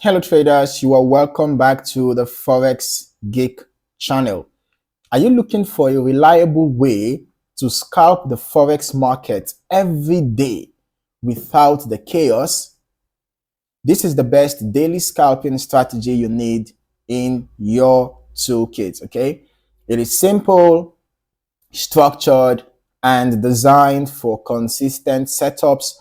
Hello traders, you are welcome back to the Forex Geek channel. Are you looking for a reliable way to scalp the Forex market every day without the chaos? This is the best daily scalping strategy you need in your toolkit, okay? It is simple, structured, and designed for consistent setups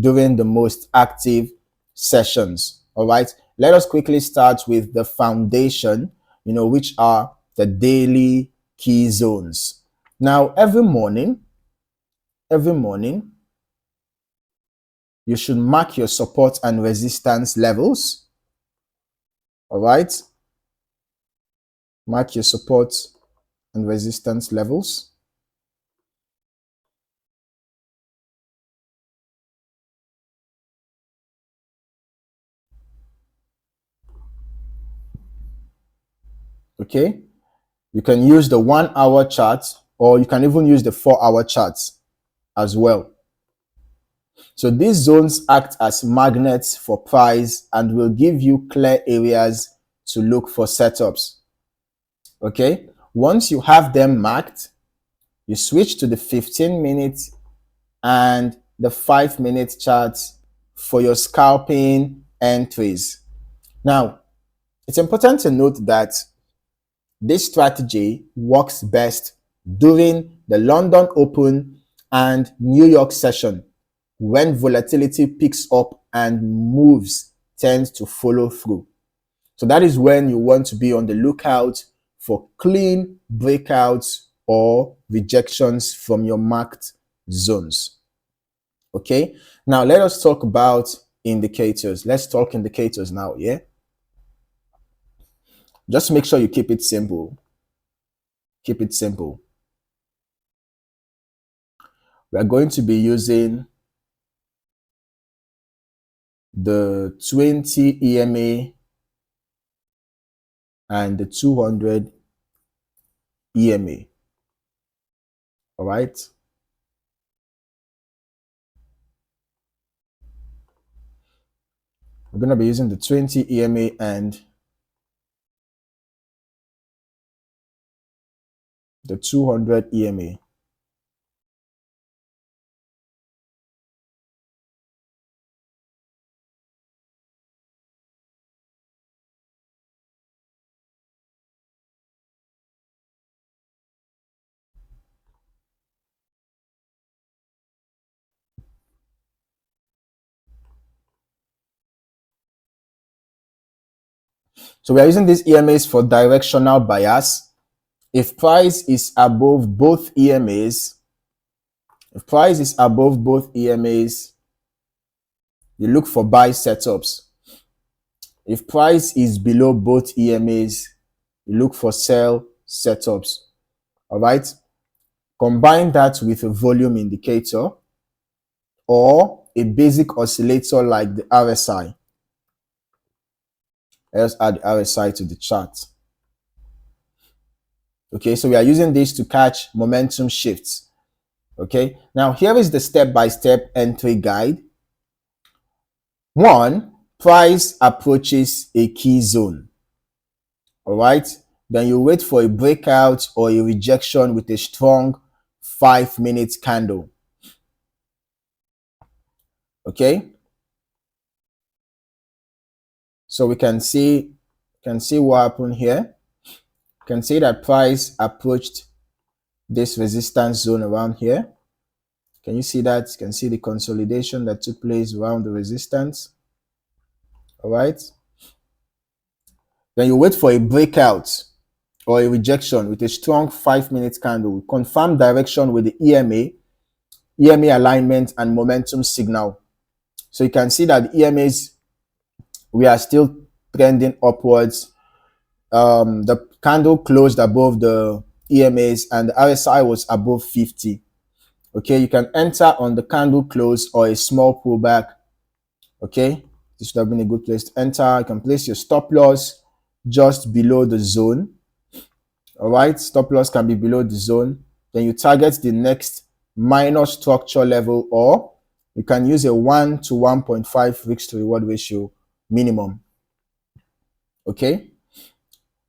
during the most active sessions. All right, let us quickly start with the foundation, which are the daily key zones. Now, every morning, you should mark your support and resistance levels. All right, mark your support and resistance levels. Okay, you can use the 1 hour chart, or you can even use the 4 hour charts as well. So these zones act as magnets for price and will give you clear areas to look for setups. Okay, once you have them marked, you switch to the 15-minute and the 5-minute charts for your scalping entries. Now, it's important to note that this strategy works best during the London Open and New York session, when volatility picks up and moves tend to follow through. So that is when you want to be on the lookout for clean breakouts or rejections from your marked zones. Okay, now let us talk about indicators. Let's talk indicators now, yeah? Just make sure you keep it simple. Keep it simple. We are going to be using the 20 EMA and the 200 EMA. All right. We're going to be using the 20 EMA and the 200 EMA. So we are using these EMAs for directional bias. If price is above both EMAs, you look for buy setups. If price is below both EMAs, you look for sell setups. All right. Combine that with a volume indicator or a basic oscillator like the RSI. Let's add the RSI to the chart. Okay, so we are using this to catch momentum shifts. Okay, now here is the step-by-step entry guide. 1, price approaches a key zone. All right, then you wait for a breakout or a rejection with a strong 5-minute candle. Okay, so we can see what happened here. You can see that price approached this resistance zone around here. Can you see that? You can see the consolidation that took place around the resistance. All right. Then you wait for a breakout or a rejection with a strong 5-minute candle. Confirm direction with the EMA alignment and momentum signal. So you can see that the EMAs, we are still trending upwards. The candle closed above the EMAs and the RSI was above 50. Okay, you can enter on the candle close or a small pullback. Okay, this would have been a good place to enter. You can place your stop loss just below the zone. All right, stop loss can be below the zone. Then you target the next minor structure level, or you can use a 1 to 1.5 risk to reward ratio minimum. Okay.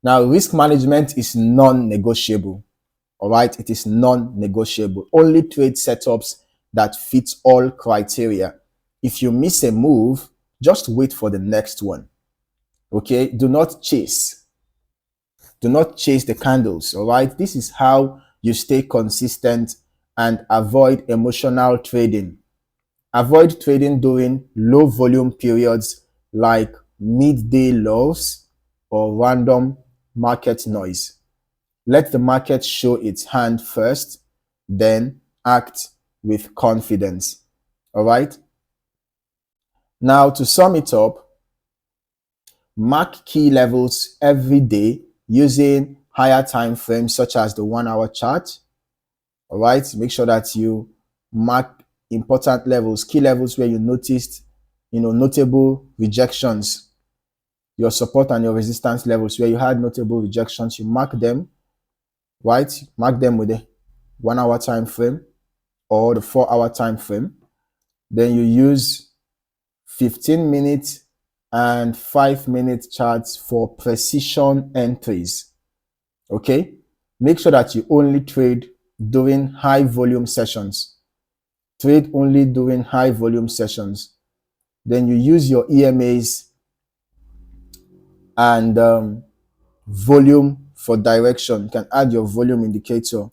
Now, risk management is non-negotiable. All right. It is non-negotiable. Only trade setups that fit all criteria. If you miss a move, just wait for the next one. Okay. Do not chase. Do not chase the candles. All right. This is how you stay consistent and avoid emotional trading. Avoid trading during low volume periods like midday lows or random market noise. Let the market show its hand first, then act with confidence. All right. Now, to sum it up, mark key levels every day using higher time frames such as the 1 hour chart. All right. Make sure that you mark important levels, key levels where you noticed, notable rejections, your support and your resistance levels where you had notable rejections. You mark them, right? Mark them with the 1 hour time frame or the 4 hour time frame. Then you use 15-minute and 5-minute charts for precision entries. Okay. Make sure that you only trade during high volume sessions. Trade only during high volume sessions. Then you use your EMAs and volume for direction. You can add your volume indicator.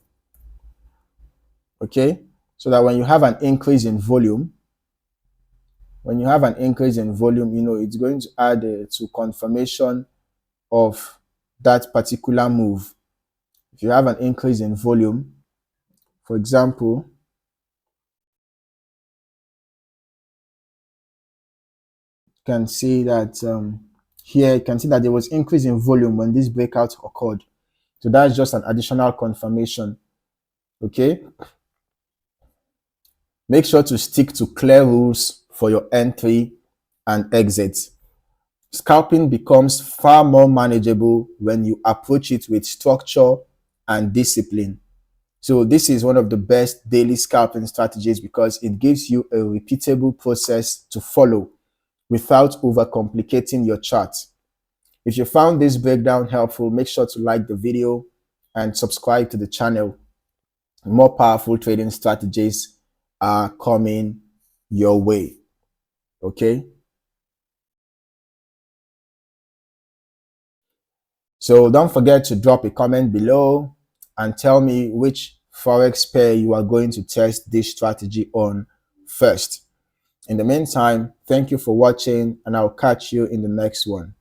Okay. So that when you have an increase in volume, it's going to add to confirmation of that particular move. If you have an increase in volume, for example, you can see that here you can see that there was increase in volume when this breakout occurred. So that's just an additional confirmation. Okay. Make sure to stick to clear rules for your entry and exit. Scalping becomes far more manageable when you approach it with structure and discipline. So this is one of the best daily scalping strategies because it gives you a repeatable process to follow without overcomplicating your chart. If you found this breakdown helpful, make sure to like the video and subscribe to the channel. More powerful trading strategies are coming your way. Okay. So don't forget to drop a comment below and tell me which Forex pair you are going to test this strategy on first. In the meantime, thank you for watching and I'll catch you in the next one.